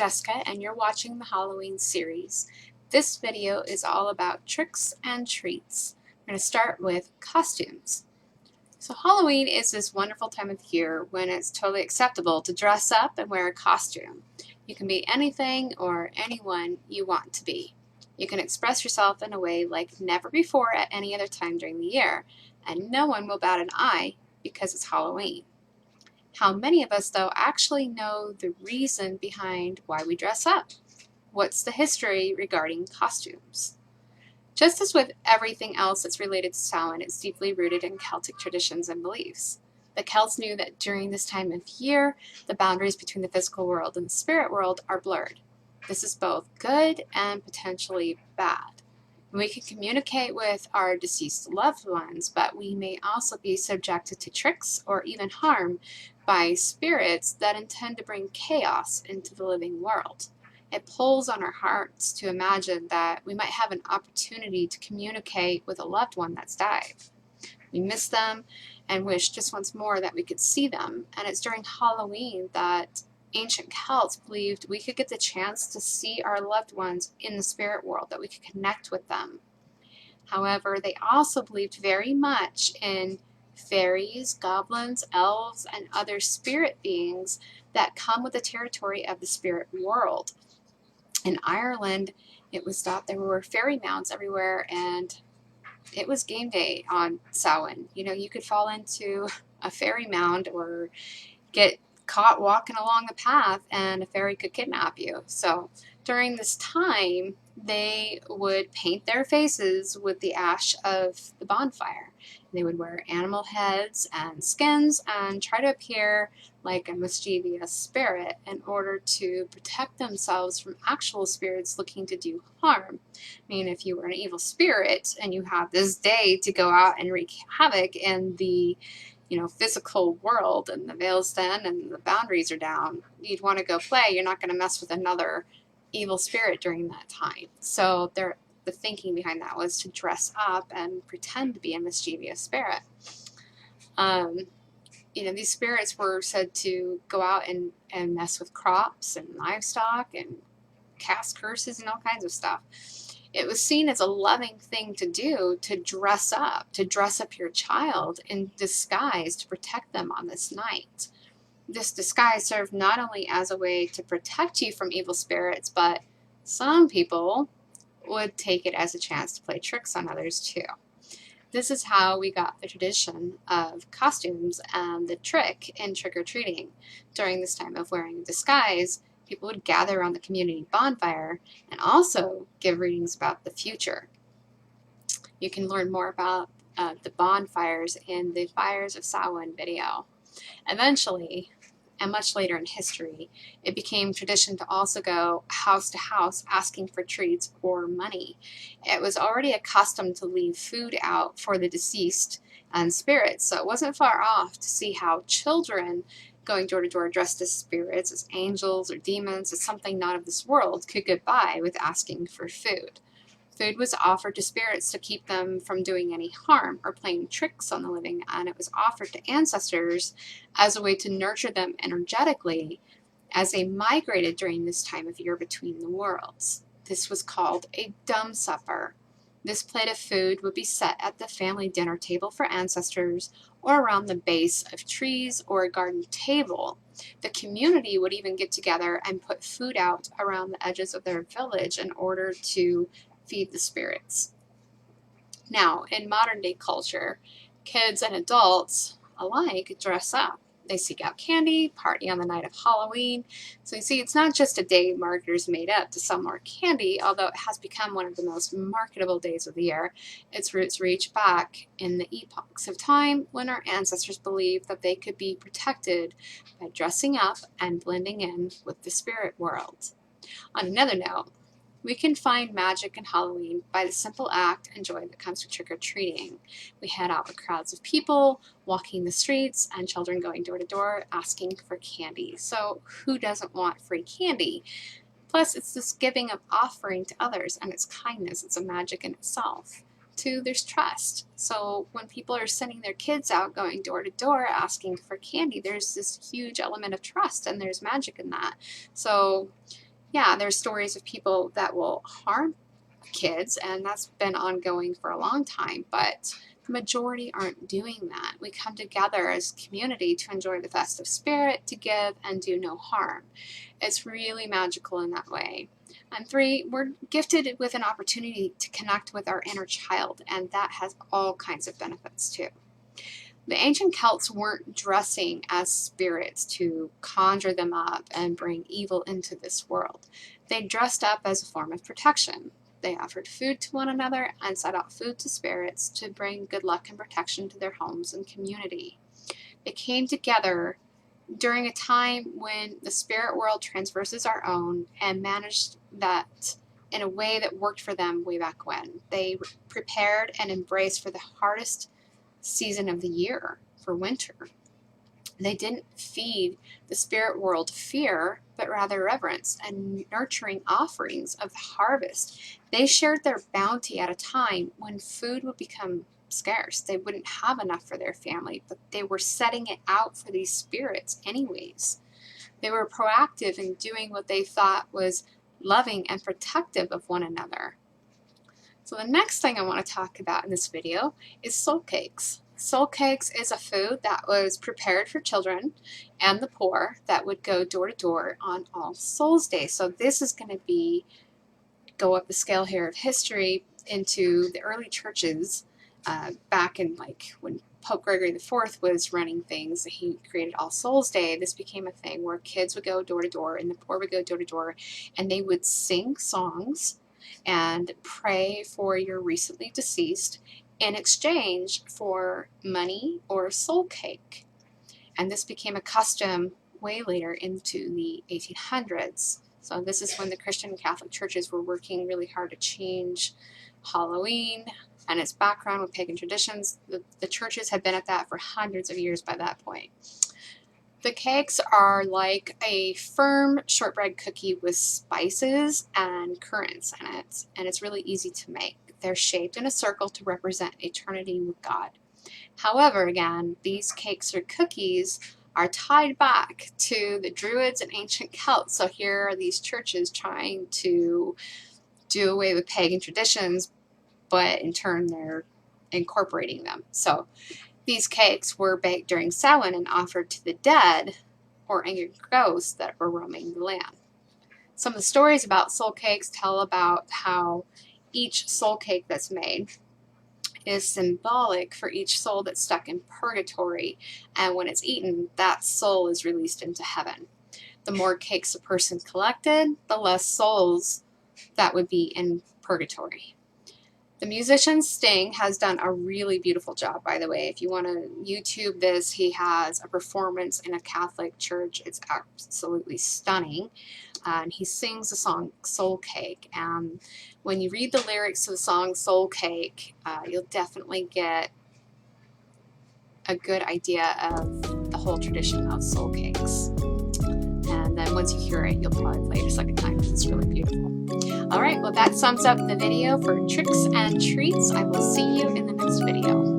Jessica and you're watching the Halloween series. This video is all about tricks and treats. We're going to start with costumes. So Halloween is this wonderful time of year when it's totally acceptable to dress up and wear a costume. You can be anything or anyone you want to be. You can express yourself in a way like never before at any other time during the year, and no one will bat an eye because it's Halloween. How many of us, though, actually know the reason behind why we dress up? What's the history regarding costumes? Just as with everything else that's related to Samhain, it's deeply rooted in Celtic traditions and beliefs. The Celts knew that during this time of year, the boundaries between the physical world and the spirit world are blurred. This is both good and potentially bad. We can communicate with our deceased loved ones, but we may also be subjected to tricks or even harm by spirits that intend to bring chaos into the living world. It pulls on our hearts to imagine that we might have an opportunity to communicate with a loved one that's died. We miss them and wish just once more that we could see them, and it's during Halloween that ancient Celts believed we could get the chance to see our loved ones in the spirit world, that we could connect with them. However, they also believed very much in fairies, goblins, elves, and other spirit beings that come with the territory of the spirit world. In Ireland, it was thought there were fairy mounds everywhere, and it was game day on Samhain. You could fall into a fairy mound or get caught walking along the path and a fairy could kidnap you. So during this time, they would paint their faces with the ash of the bonfire. They would wear animal heads and skins and try to appear like a mischievous spirit in order to protect themselves from actual spirits looking to do harm. If you were an evil spirit and you have this day to go out and wreak havoc in the physical world, and the veil's thin and the boundaries are down, you'd want to go play. You're not going to mess with another evil spirit during that time. So the thinking behind that was to dress up and pretend to be a mischievous spirit. These spirits were said to go out and mess with crops and livestock and cast curses and all kinds of stuff. It was seen as a loving thing to do to dress up your child in disguise to protect them on this night. This disguise served not only as a way to protect you from evil spirits, but some people would take it as a chance to play tricks on others too. This is how we got the tradition of costumes and the trick in trick-or-treating. During this time of wearing a disguise, people would gather around the community bonfire and also give readings about the future. You can learn more about the bonfires in the Fires of Samhain video. Eventually, and much later in history, it became tradition to also go house to house asking for treats or money. It was already a custom to leave food out for the deceased and spirits, so it wasn't far off to see how children going door to door dressed as spirits, as angels or demons, as something not of this world, could get by with asking for food. Food was offered to spirits to keep them from doing any harm or playing tricks on the living, and it was offered to ancestors as a way to nurture them energetically as they migrated during this time of year between the worlds. This was called a dumb supper. This plate of food would be set at the family dinner table for ancestors or around the base of trees or a garden table. The community would even get together and put food out around the edges of their village in order to feed the spirits. Now, in modern day culture, kids and adults alike dress up. They seek out candy, party on the night of Halloween. So you see, it's not just a day marketers made up to sell more candy, although it has become one of the most marketable days of the year. Its roots reach back in the epochs of time when our ancestors believed that they could be protected by dressing up and blending in with the spirit world. On another note, we can find magic in Halloween by the simple act and joy that comes with trick-or-treating. We head out with crowds of people, walking the streets, and children going door to door asking for candy. So who doesn't want free candy? Plus, it's this giving of offering to others, and it's kindness. It's a magic in itself. Two, there's trust. So when people are sending their kids out going door to door asking for candy, there's this huge element of trust, and there's magic in that. So Yeah, there's stories of people that will harm kids, and that's been ongoing for a long time, but the majority aren't doing that. We come together as a community to enjoy the festive spirit, to give and do no harm. It's really magical in that way. And 3, we're gifted with an opportunity to connect with our inner child, and that has all kinds of benefits too. The ancient Celts weren't dressing as spirits to conjure them up and bring evil into this world. They dressed up as a form of protection. They offered food to one another and set out food to spirits to bring good luck and protection to their homes and community. They came together during a time when the spirit world transverses our own and managed that in a way that worked for them way back when. They prepared and embraced for the hardest season of the year, for winter. They didn't feed the spirit world fear, but rather reverence and nurturing offerings of the harvest. They shared their bounty at a time when food would become scarce. They wouldn't have enough for their family, but they were setting it out for these spirits anyways. They were proactive in doing what they thought was loving and protective of one another. So the next thing I want to talk about in this video is soul cakes. Soul cakes is a food that was prepared for children and the poor that would go door to door on All Souls Day. So this is going to go up the scale here of history into the early churches back in when Pope Gregory IV was running things. He created All Souls Day. This became a thing where kids would go door to door and the poor would go door to door, and they would sing songs and pray for your recently deceased in exchange for money or a soul cake. And this became a custom way later into the 1800s. So this is when the Christian and Catholic churches were working really hard to change Halloween and its background with pagan traditions. The churches had been at that for hundreds of years by that point. The cakes are like a firm shortbread cookie with spices and currants in it, and it's really easy to make. They're shaped in a circle to represent eternity with God. However, again, these cakes or cookies are tied back to the Druids and ancient Celts. So here are these churches trying to do away with pagan traditions, but in turn they're incorporating them. So these cakes were baked during Samhain and offered to the dead or angry ghosts that were roaming the land. Some of the stories about soul cakes tell about how each soul cake that's made is symbolic for each soul that's stuck in purgatory, and when it's eaten, that soul is released into heaven. The more cakes a person collected, the less souls that would be in purgatory. The musician Sting has done a really beautiful job, by the way. If you want to YouTube this, he has a performance in a Catholic church. It's absolutely stunning. And he sings the song Soul Cake. And when you read the lyrics to the song Soul Cake, you'll definitely get a good idea of the whole tradition of soul cakes. And then once you hear it, you'll probably play it a second time because it's really beautiful. Alright, well that sums up the video for tricks and treats. I will see you in the next video.